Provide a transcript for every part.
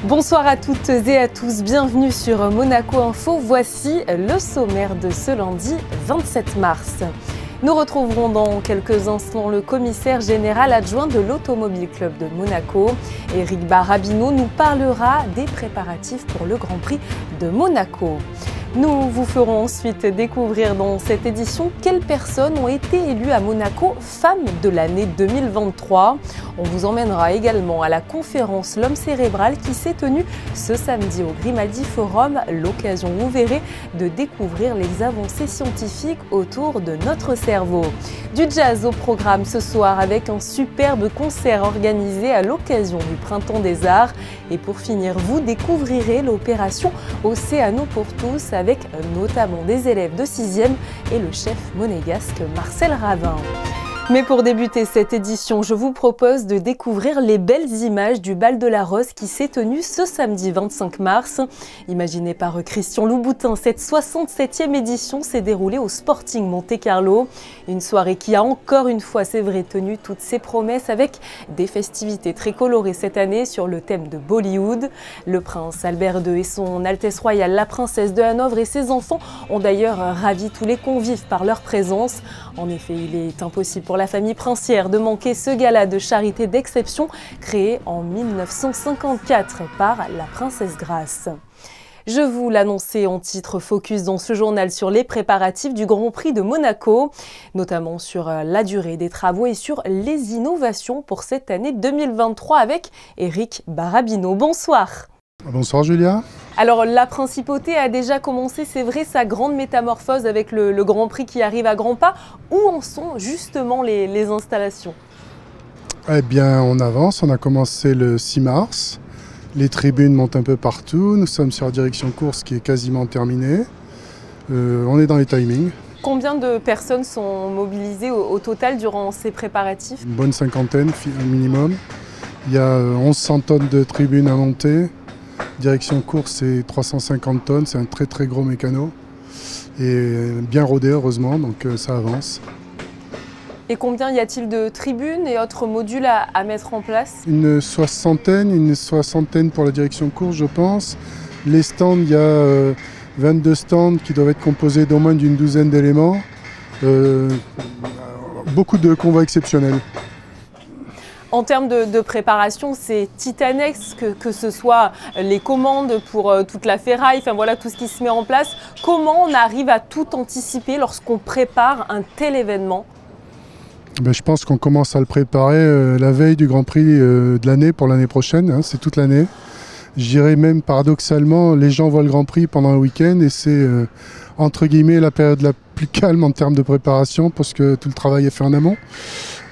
Bonsoir à toutes et à tous, bienvenue sur Monaco Info. Voici le sommaire de ce lundi 27 mars. Nous retrouverons dans quelques instants le commissaire général adjoint de l'Automobile Club de Monaco. Éric Barabino nous parlera des préparatifs pour le Grand Prix de Monaco. Nous vous ferons ensuite découvrir dans cette édition quelles personnes ont été élues à Monaco Femme de l'année 2023. On vous emmènera également à la conférence L'Homme cérébral qui s'est tenue ce samedi au Grimaldi Forum. L'occasion, vous verrez, de découvrir les avancées scientifiques autour de notre cerveau. Du jazz au programme ce soir avec un superbe concert organisé à l'occasion du Printemps des Arts. Et pour finir, vous découvrirez l'opération Océano pour tous avec notamment des élèves de 6e et le chef monégasque Marcel Ravin. Mais pour débuter cette édition, je vous propose de découvrir les belles images du Bal de la Rose qui s'est tenu ce samedi 25 mars. Imaginé par Christian Louboutin, cette 67e édition s'est déroulée au Sporting Monte-Carlo. Une soirée qui a encore une fois, c'est vrai, tenu toutes ses promesses avec des festivités très colorées cette année sur le thème de Bollywood. Le prince Albert II et son Altesse royale, la princesse de Hanovre et ses enfants ont d'ailleurs ravi tous les convives par leur présence. En effet, il est impossible pour la famille princière de manquer ce gala de charité d'exception créé en 1954 par la princesse Grace. Je vous l'annonçais en titre focus dans ce journal sur les préparatifs du Grand Prix de Monaco, notamment sur la durée des travaux et sur les innovations pour cette année 2023 avec Éric Barabino. Bonsoir. Bonsoir Julia. Alors la principauté a déjà commencé, c'est vrai, sa grande métamorphose avec le Grand Prix qui arrive à grands pas. Où en sont justement les installations? Eh bien on avance, on a commencé le 6 mars. Les tribunes montent un peu partout, nous sommes sur la direction course qui est quasiment terminée. On est dans les timings. Combien de personnes sont mobilisées au total durant ces préparatifs? Une bonne cinquantaine, un minimum. Il y a 1100 tonnes de tribunes à monter. Direction course, c'est 350 tonnes, c'est un très très gros mécano. Et bien rodé heureusement, donc ça avance. Et combien y a-t-il de tribunes et autres modules à mettre en place? Une soixantaine pour la direction course je pense. Les stands, il y a 22 stands qui doivent être composés d'au moins d'une douzaine d'éléments. Beaucoup de convois exceptionnels. En termes de préparation, c'est titanesque, que ce soit les commandes pour toute la ferraille, enfin voilà tout ce qui se met en place. Comment on arrive à tout anticiper lorsqu'on prépare un tel événement? Je pense qu'on commence à le préparer la veille du Grand Prix de l'année pour l'année prochaine, hein, c'est toute l'année. Je dirais même paradoxalement, les gens voient le Grand Prix pendant un week-end et c'est entre guillemets la période la plus calme en termes de préparation parce que tout le travail est fait en amont.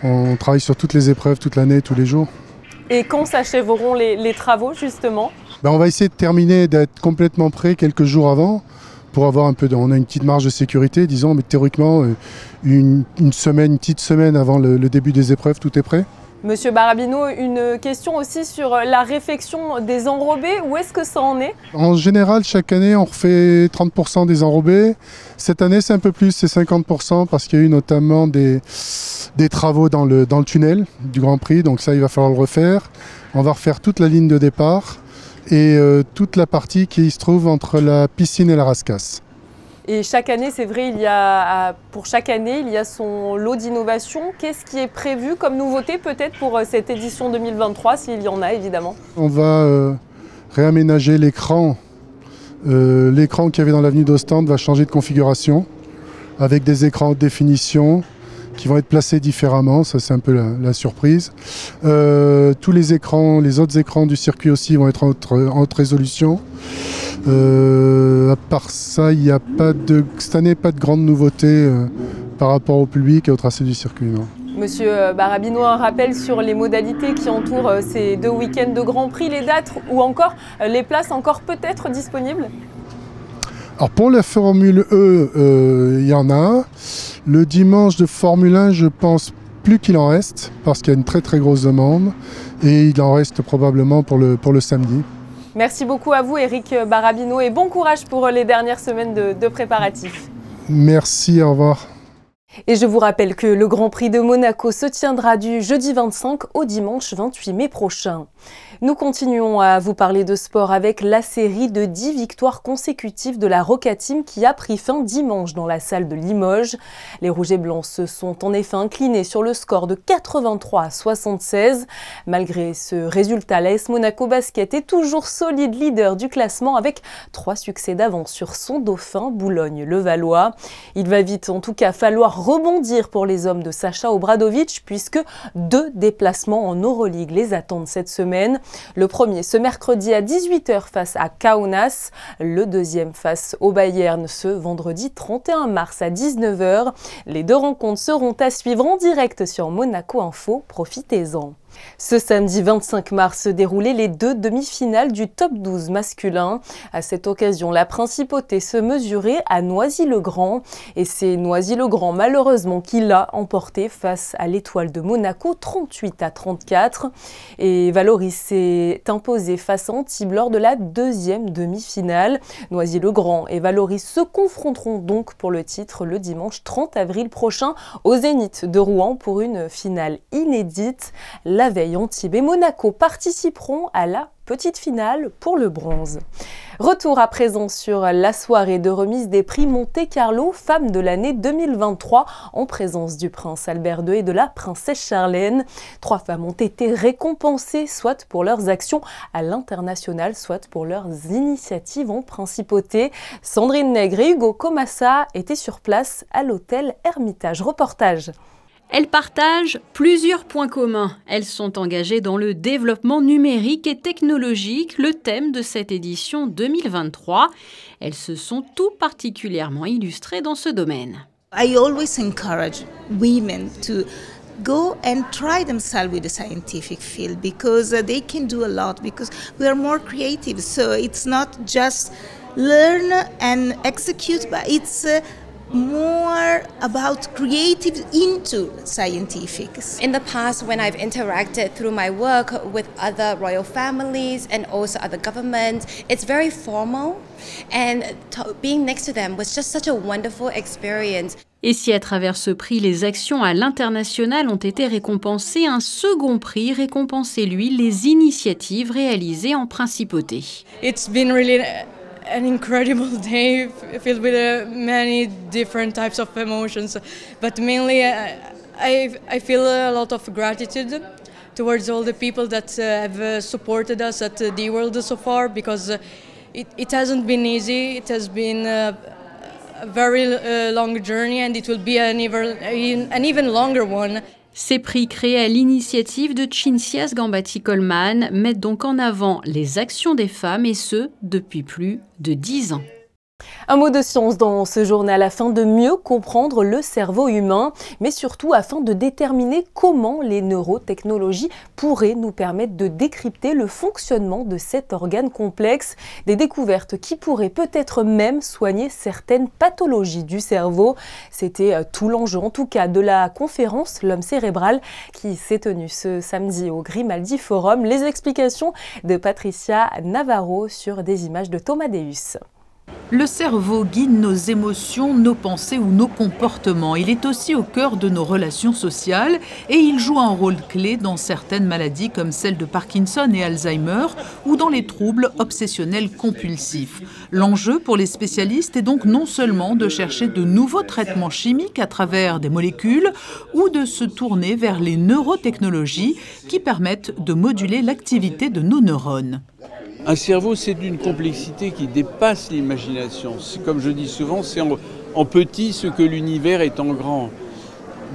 On travaille sur toutes les épreuves toute l'année, tous les jours. Et quand s'achèveront les travaux justement? On va essayer de terminer, d'être complètement prêt quelques jours avant pour avoir un peu on a une petite marge de sécurité, disons, mais théoriquement une petite semaine avant le début des épreuves, tout est prêt. Monsieur Barabino, une question aussi sur la réfection des enrobés. Où est-ce que ça en est? En général, chaque année, on refait 30% des enrobés. Cette année, c'est un peu plus, c'est 50% parce qu'il y a eu notamment des travaux dans le tunnel du Grand Prix. Donc ça, il va falloir le refaire. On va refaire toute la ligne de départ et toute la partie qui se trouve entre la piscine et la rascasse. Et chaque année, c'est vrai, pour chaque année, il y a son lot d'innovation. Qu'est-ce qui est prévu comme nouveauté peut-être pour cette édition 2023, s'il y en a évidemment? On va réaménager l'écran. L'écran qu'il y avait dans l'avenue d'Ostende va changer de configuration avec des écrans haute définition qui vont être placés différemment. Ça, c'est un peu la surprise. Tous les autres écrans du circuit aussi vont être en haute résolution. À part ça, il n'y a cette année pas de grande nouveauté par rapport au public et au tracé du circuit. Non. Monsieur Barabino, un rappel sur les modalités qui entourent ces 2 week-ends de Grand Prix, les dates ou encore les places encore peut-être disponibles? Alors pour la Formule E, il y en a. Le dimanche de Formule 1, je pense plus qu'il en reste parce qu'il y a une très très grosse demande et il en reste probablement pour le samedi. Merci beaucoup à vous Éric Barabino et bon courage pour les dernières semaines de préparatifs. Merci, au revoir. Et je vous rappelle que le Grand Prix de Monaco se tiendra du jeudi 25 au dimanche 28 mai prochain. Nous continuons à vous parler de sport avec la série de 10 victoires consécutives de la Roca Team qui a pris fin dimanche dans la salle de Limoges. Les Rouges et Blancs se sont en effet inclinés sur le score de 83 à 76. Malgré ce résultat, l'AS Monaco Basket est toujours solide leader du classement avec 3 succès d'avance sur son dauphin Boulogne-Levallois. Il va vite en tout cas falloir rebondir pour les hommes de Sacha Obradovic puisque 2 déplacements en Euroleague les attendent cette semaine. Le premier ce mercredi à 18 h face à Kaunas, le deuxième face au Bayern ce vendredi 31 mars à 19 h. Les 2 rencontres seront à suivre en direct sur Monaco Info, profitez-en. Ce samedi 25 mars se déroulaient les 2 demi-finales du top 12 masculin. À cette occasion, la Principauté se mesurait à Noisy-le-Grand. Et c'est Noisy-le-Grand malheureusement qui l'a emporté face à l'Étoile de Monaco 38 à 34. Et Valoris s'est imposé face à Antibes lors de la 2e demi-finale. Noisy-le-Grand et Valoris se confronteront donc pour le titre le dimanche 30 avril prochain au Zénith de Rouen pour une finale inédite. La veille, Antibes et Monaco participeront à la petite finale pour le bronze. Retour à présent sur la soirée de remise des prix Monte-Carlo Femme de l'année 2023 en présence du prince Albert II et de la princesse Charlène. 3 femmes ont été récompensées soit pour leurs actions à l'international, soit pour leurs initiatives en principauté. Sandrine Nègre et Hugo Comassa étaient sur place à l'hôtel Hermitage. Reportage. Elles partagent plusieurs points communs. Elles sont engagées dans le développement numérique et technologique, le thème de cette édition 2023. Elles se sont tout particulièrement illustrées dans ce domaine. I always encourage women to go and try themselves with the scientific field because they can do a lot because we are more creative. So it's not just learn and execute, but it's more about creative into scientifics. In the past, when I've interacted through my work with other royal families and also other governments, it's very formal, and being next to them was just such a wonderful experience. Et si à travers ce prix, les actions à l'international ont été récompensées, un second prix récompensait lui les initiatives réalisées en principauté. It's been really an incredible day filled with many different types of emotions, but mainly I feel a lot of gratitude towards all the people that have supported us at the World so far, because it hasn't been easy. It has been a very long journey, and it will be an even longer one. Ces prix créés à l'initiative de Cinzias Gambati-Coleman mettent donc en avant les actions des femmes, et ce, depuis plus de 10 ans. Un mot de science dans ce journal afin de mieux comprendre le cerveau humain, mais surtout afin de déterminer comment les neurotechnologies pourraient nous permettre de décrypter le fonctionnement de cet organe complexe. Des découvertes qui pourraient peut-être même soigner certaines pathologies du cerveau. C'était tout l'enjeu en tout cas de la conférence L'homme cérébral qui s'est tenue ce samedi au Grimaldi Forum. Les explications de Patricia Navarro sur des images de Thomas Deus. Le cerveau guide nos émotions, nos pensées ou nos comportements. Il est aussi au cœur de nos relations sociales et il joue un rôle clé dans certaines maladies comme celles de Parkinson et Alzheimer ou dans les troubles obsessionnels compulsifs. L'enjeu pour les spécialistes est donc non seulement de chercher de nouveaux traitements chimiques à travers des molécules ou de se tourner vers les neurotechnologies qui permettent de moduler l'activité de nos neurones. Un cerveau, c'est d'une complexité qui dépasse l'imagination. Comme je dis souvent, c'est en petit ce que l'univers est en grand.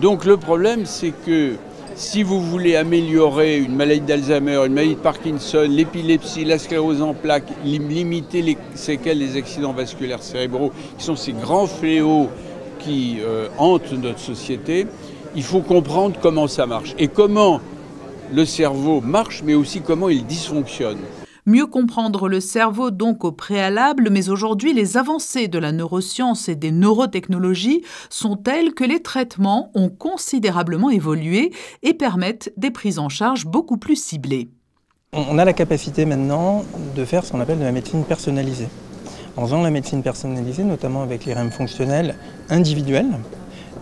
Donc le problème, c'est que si vous voulez améliorer une maladie d'Alzheimer, une maladie de Parkinson, l'épilepsie, la sclérose en plaques, limiter les séquelles des accidents vasculaires cérébraux, qui sont ces grands fléaux qui hantent notre société, il faut comprendre comment ça marche et comment le cerveau marche, mais aussi comment il dysfonctionne. Mieux comprendre le cerveau donc au préalable, mais aujourd'hui les avancées de la neuroscience et des neurotechnologies sont telles que les traitements ont considérablement évolué et permettent des prises en charge beaucoup plus ciblées. On a la capacité maintenant de faire ce qu'on appelle de la médecine personnalisée. En faisant la médecine personnalisée, notamment avec l'IRM fonctionnel individuel,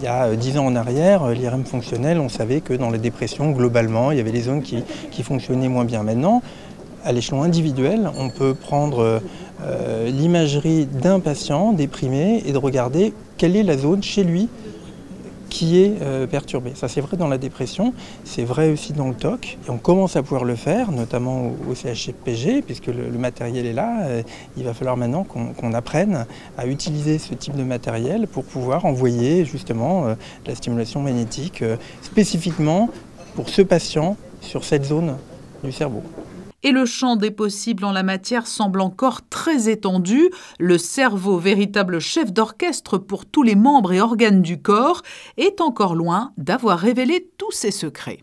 Il y a 10 ans en arrière, l'IRM fonctionnel, on savait que dans les dépressions, globalement, il y avait des zones qui fonctionnaient moins bien. Maintenant, à l'échelon individuel, on peut prendre l'imagerie d'un patient déprimé et de regarder quelle est la zone chez lui qui est perturbée. Ça, c'est vrai dans la dépression, c'est vrai aussi dans le TOC. Et on commence à pouvoir le faire, notamment au CHPG, puisque le matériel est là. Il va falloir maintenant qu'on apprenne à utiliser ce type de matériel pour pouvoir envoyer justement la stimulation magnétique spécifiquement pour ce patient sur cette zone du cerveau. Et le champ des possibles en la matière semble encore très étendu. Le cerveau, véritable chef d'orchestre pour tous les membres et organes du corps, est encore loin d'avoir révélé tous ses secrets.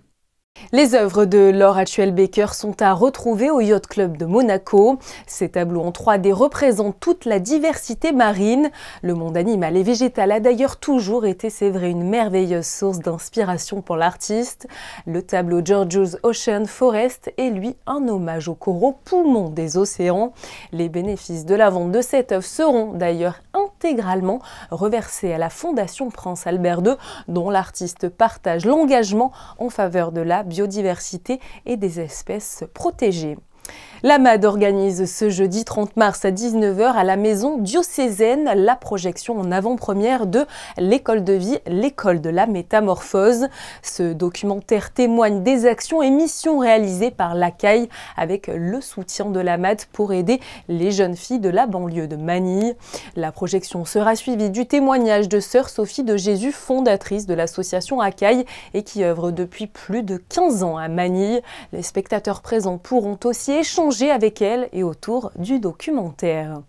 Les œuvres de Laure Hatchuel-Baker sont à retrouver au Yacht Club de Monaco. Ces tableaux en 3D représentent toute la diversité marine. Le monde animal et végétal a d'ailleurs toujours été, c'est vrai, une merveilleuse source d'inspiration pour l'artiste. Le tableau Georgios Ocean Forest est, lui, un hommage aux coraux poumons des océans. Les bénéfices de la vente de cette œuvre seront d'ailleurs intégralement reversés à la Fondation Prince Albert II, dont l'artiste partage l'engagement en faveur de la biodiversité et des espèces protégées. La MAD organise ce jeudi 30 mars à 19 h à la maison diocésaine la projection en avant-première de L'école de vie, l'école de la métamorphose. Ce documentaire témoigne des actions et missions réalisées par l'ACAI avec le soutien de la MAD pour aider les jeunes filles de la banlieue de Manille. La projection sera suivie du témoignage de sœur Sophie de Jésus, fondatrice de l'association ACAI et qui œuvre depuis plus de 15 ans à Manille. Les spectateurs présents pourront aussi échanger avec elle et autour du documentaire.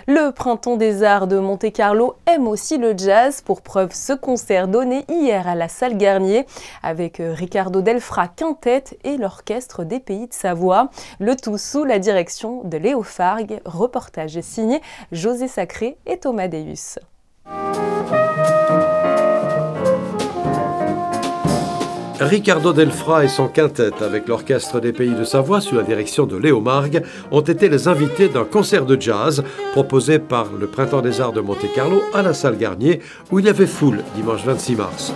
Le Printemps des Arts de Monte-Carlo aime aussi le jazz. Pour preuve, ce concert donné hier à la salle Garnier avec Riccardo Delfra Quintet et l'Orchestre des Pays de Savoie. Le tout sous la direction de Léo Fargue. Reportage signé José Sacré et Thomas Deus. Riccardo Delfra et son quintet avec l'Orchestre des Pays de Savoie sous la direction de Léo Margue ont été les invités d'un concert de jazz proposé par le Printemps des Arts de Monte-Carlo à la salle Garnier où il y avait foule dimanche 26 mars.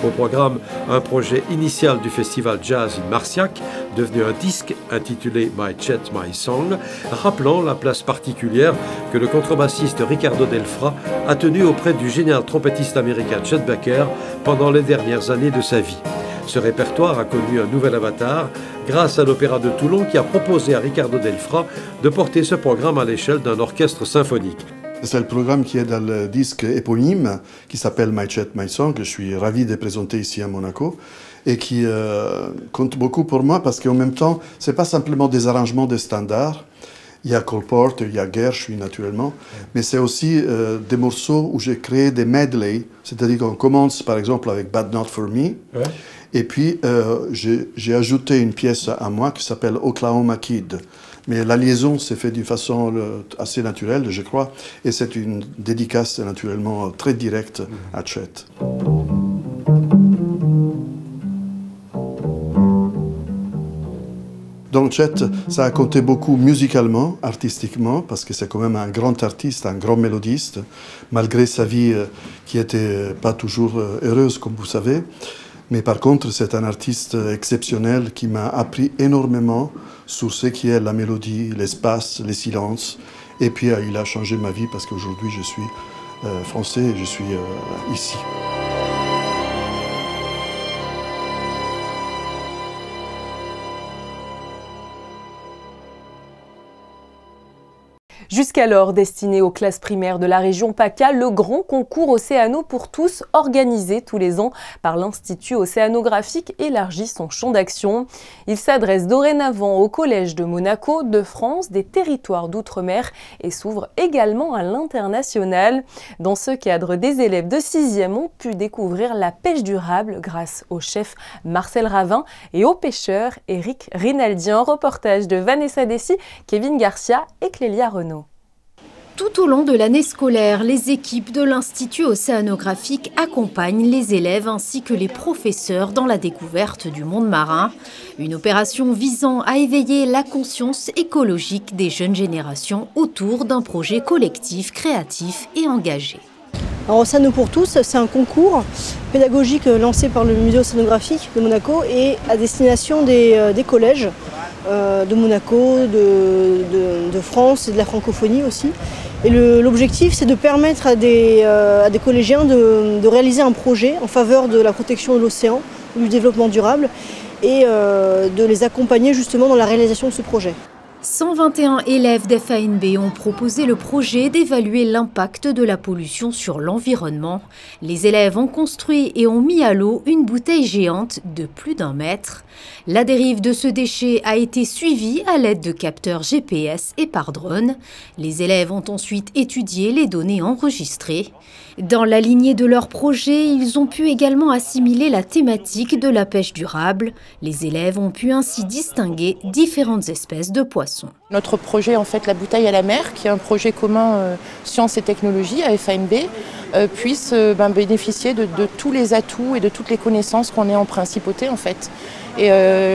Au programme, un projet initial du festival Jazz in Marciac, devenu un disque intitulé My Chet, My Song, rappelant la place particulière que le contrebassiste Riccardo Delfra a tenue auprès du génial trompettiste américain Chet Baker pendant les dernières années de sa vie. Ce répertoire a connu un nouvel avatar grâce à l'Opéra de Toulon qui a proposé à Riccardo Delfra de porter ce programme à l'échelle d'un orchestre symphonique. C'est le programme qui est dans le disque éponyme qui s'appelle My Chet, My Song, que je suis ravi de présenter ici à Monaco et qui compte beaucoup pour moi parce qu'en même temps, ce n'est pas simplement des arrangements de standards. Il y a Cole Porter, il y a Gershwin naturellement, mais c'est aussi des morceaux où j'ai créé des medley, c'est-à-dire qu'on commence par exemple avec But Not For Me, et puis j'ai ajouté une pièce à moi qui s'appelle Oklahoma Kid. Mais la liaison s'est faite d'une façon assez naturelle, je crois, et c'est une dédicace naturellement très directe à Chet. Donc Chet, ça a compté beaucoup musicalement, artistiquement, parce que c'est quand même un grand artiste, un grand mélodiste, malgré sa vie qui n'était pas toujours heureuse, comme vous savez. Mais par contre, c'est un artiste exceptionnel qui m'a appris énormément sur ce qui est la mélodie, l'espace, les silences. Et puis, il a changé ma vie parce qu'aujourd'hui, je suis français et je suis ici. Jusqu'alors destiné aux classes primaires de la région PACA, le grand concours Océano pour tous, organisé tous les ans par l'Institut océanographique, élargit son champ d'action. Il s'adresse dorénavant aux collèges de Monaco, de France, des territoires d'outre-mer et s'ouvre également à l'international. Dans ce cadre, des élèves de 6e ont pu découvrir la pêche durable grâce au chef Marcel Ravin et au pêcheur Eric Rinaldi. Un reportage de Vanessa Dessy, Kevin Garcia et Clélia Renaud. Tout au long de l'année scolaire, les équipes de l'Institut océanographique accompagnent les élèves ainsi que les professeurs dans la découverte du monde marin. Une opération visant à éveiller la conscience écologique des jeunes générations autour d'un projet collectif, créatif et engagé. Alors, Océano pour tous, c'est un concours pédagogique lancé par le musée océanographique de Monaco et à destination des collèges de Monaco, de France et de la francophonie aussi. Et l'objectif, c'est de permettre à des collégiens de réaliser un projet en faveur de la protection de l'océan, du développement durable, et de les accompagner justement dans la réalisation de ce projet. 121 élèves d'FANB ont proposé le projet d'évaluer l'impact de la pollution sur l'environnement. Les élèves ont construit et ont mis à l'eau une bouteille géante de plus d'1 mètre. La dérive de ce déchet a été suivie à l'aide de capteurs GPS et par drone. Les élèves ont ensuite étudié les données enregistrées. Dans la lignée de leur projet, ils ont pu également assimiler la thématique de la pêche durable. Les élèves ont pu ainsi distinguer différentes espèces de poissons. Notre projet, en fait, La bouteille à la mer, qui est un projet commun sciences et technologies à FANB, puisse bénéficier de tous les atouts et de toutes les connaissances qu'on ait en principauté, en fait. Et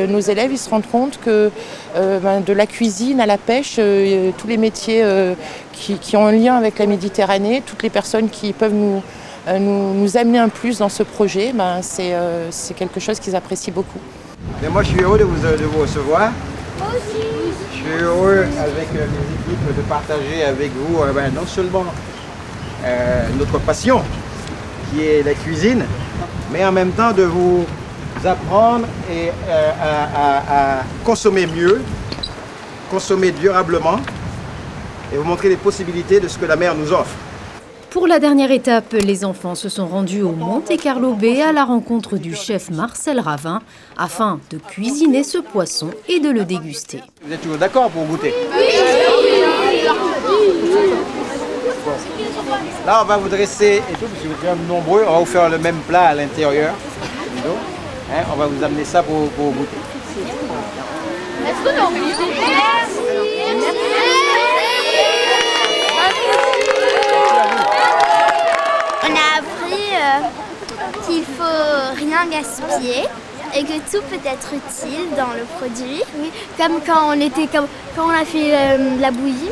nos élèves, ils se rendent compte que de la cuisine à la pêche, tous les métiers qui ont un lien avec la Méditerranée, toutes les personnes qui peuvent nous amener un plus dans ce projet, c'est quelque chose qu'ils apprécient beaucoup. Mais moi, je suis heureux de vous recevoir. Moi aussi. Je suis heureux avec mes équipes de partager avec vous non seulement notre passion, qui est la cuisine, mais en même temps de vous apprendre à consommer mieux, consommer durablement et vous montrer les possibilités de ce que la mer nous offre. Pour la dernière étape, les enfants se sont rendus au Monte Carlo Bay à la rencontre du chef Marcel Ravin afin de cuisiner ce poisson et de le déguster. Vous êtes toujours d'accord pour goûter? Oui. Bon. Là, on va vous dresser et tout, parce que vous êtes quand même nombreux, on va vous faire le même plat à l'intérieur. On va vous amener ça pour goûter. Est-ce que l'on On a appris qu'il ne faut rien gaspiller et que tout peut être utile dans le produit. Oui, comme quand on a fait la bouillie,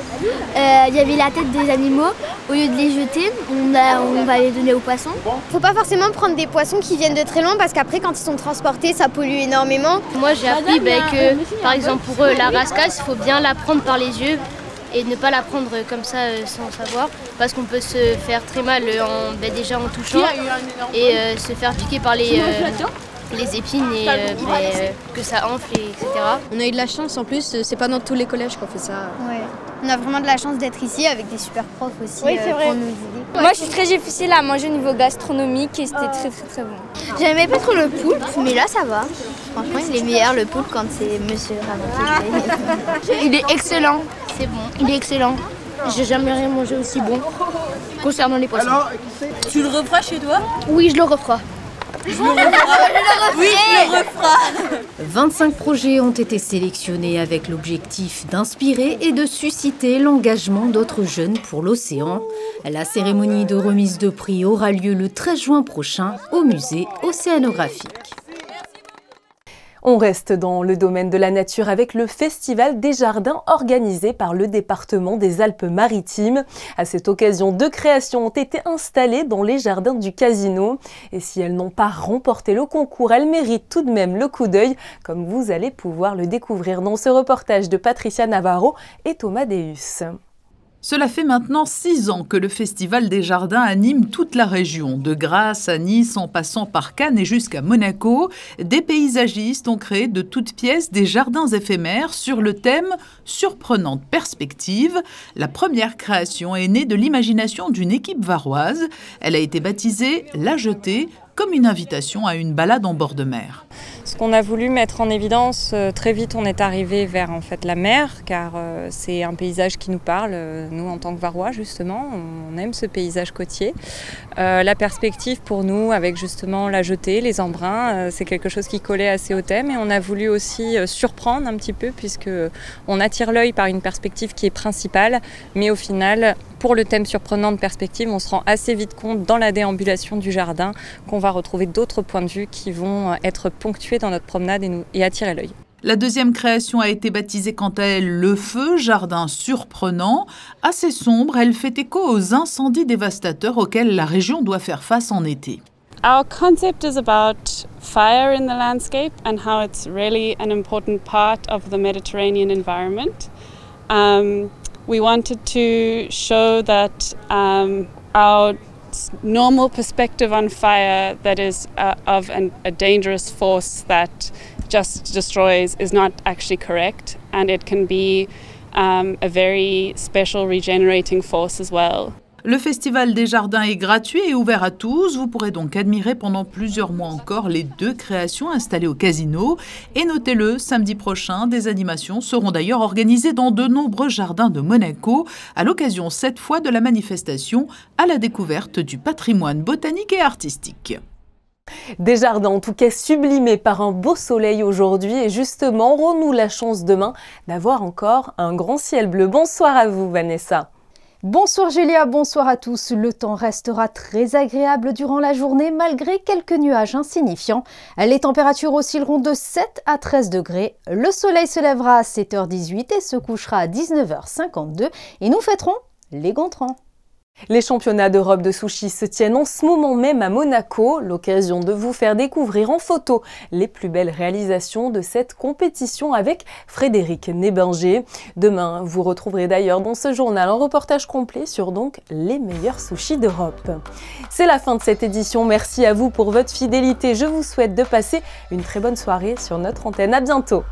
il y avait la tête des animaux. Au lieu de les jeter, on va les donner aux poissons. Il ne faut pas forcément prendre des poissons qui viennent de très loin parce qu'après quand ils sont transportés, ça pollue énormément. Moi j'ai appris que par exemple pour la rascasse, il faut bien la prendre par les yeux et ne pas la prendre comme ça sans savoir parce qu'on peut se faire très mal déjà en touchant et se faire piquer par les épines et que ça enfle, etc. On a eu de la chance en plus, c'est pas dans tous les collèges qu'on fait ça. Ouais. On a vraiment de la chance d'être ici avec des super profs aussi. Oui, c'est vrai. Pour nous aider. Moi, je suis très difficile à manger au niveau gastronomique et c'était très bon. J'aimais pas trop le poulpe, mais là ça va. Franchement, il est meilleur le poulpe quand c'est Monsieur Ravin. Il est excellent. C'est bon. Il est excellent. J'ai jamais rien mangé aussi bon concernant les poissons. Alors, tu le referas chez toi? Oui, je le referai. Oui, je le referai. 25 projets ont été sélectionnés avec l'objectif d'inspirer et de susciter l'engagement d'autres jeunes pour l'océan. La cérémonie de remise de prix aura lieu le 13 juin prochain au musée océanographique. On reste dans le domaine de la nature avec le Festival des Jardins organisé par le département des Alpes-Maritimes. À cette occasion, 2 créations ont été installées dans les jardins du Casino. Et si elles n'ont pas remporté le concours, elles méritent tout de même le coup d'œil, comme vous allez pouvoir le découvrir dans ce reportage de Patricia Navarro et Thomas Deus. Cela fait maintenant 6 ans que le Festival des Jardins anime toute la région. De Grasse à Nice, en passant par Cannes et jusqu'à Monaco, des paysagistes ont créé de toutes pièces des jardins éphémères sur le thème « Surprenante perspective ». La première création est née de l'imagination d'une équipe varoise. Elle a été baptisée « La Jetée », comme une invitation à une balade en bord de mer. Ce qu'on a voulu mettre en évidence, très vite on est arrivé vers la mer, car c'est un paysage qui nous parle, nous en tant que Varois justement, on aime ce paysage côtier. La perspective pour nous avec justement la jetée, les embruns, c'est quelque chose qui collait assez au thème et on a voulu aussi surprendre un petit peu puisque on attire l'œil par une perspective qui est principale, mais au final pour le thème surprenant de perspective, on se rend assez vite compte dans la déambulation du jardin qu'on va retrouver d'autres points de vue qui vont être ponctués dans notre promenade et attirer l'œil. La deuxième création a été baptisée quant à elle Le Feu, jardin surprenant. Assez sombre, elle fait écho aux incendies dévastateurs auxquels la région doit faire face en été. Our concept is about fire in the landscape and how it's really an important part of the Mediterranean environment. We wanted to show that our normal perspective on fire, that is of a dangerous force that just destroys, is not actually correct, and it can be a very special regenerating force as well. Le Festival des Jardins est gratuit et ouvert à tous. Vous pourrez donc admirer pendant plusieurs mois encore les 2 créations installées au casino. Et notez-le, samedi prochain, des animations seront d'ailleurs organisées dans de nombreux jardins de Monaco, à l'occasion cette fois de la manifestation à la découverte du patrimoine botanique et artistique. Des jardins en tout cas sublimés par un beau soleil aujourd'hui et justement aurons-nous la chance demain d'avoir encore un grand ciel bleu. Bonsoir à vous Vanessa. Bonsoir Julia, bonsoir à tous. Le temps restera très agréable durant la journée malgré quelques nuages insignifiants. Les températures oscilleront de 7 à 13 degrés. Le soleil se lèvera à 7h18 et se couchera à 19h52 et nous fêterons les Gontran. Les championnats d'Europe de sushi se tiennent en ce moment même à Monaco, l'occasion de vous faire découvrir en photo les plus belles réalisations de cette compétition avec Frédéric Nébinger. Demain, vous retrouverez d'ailleurs dans ce journal un reportage complet sur donc les meilleurs sushis d'Europe. C'est la fin de cette édition, merci à vous pour votre fidélité. Je vous souhaite de passer une très bonne soirée sur notre antenne. À bientôt.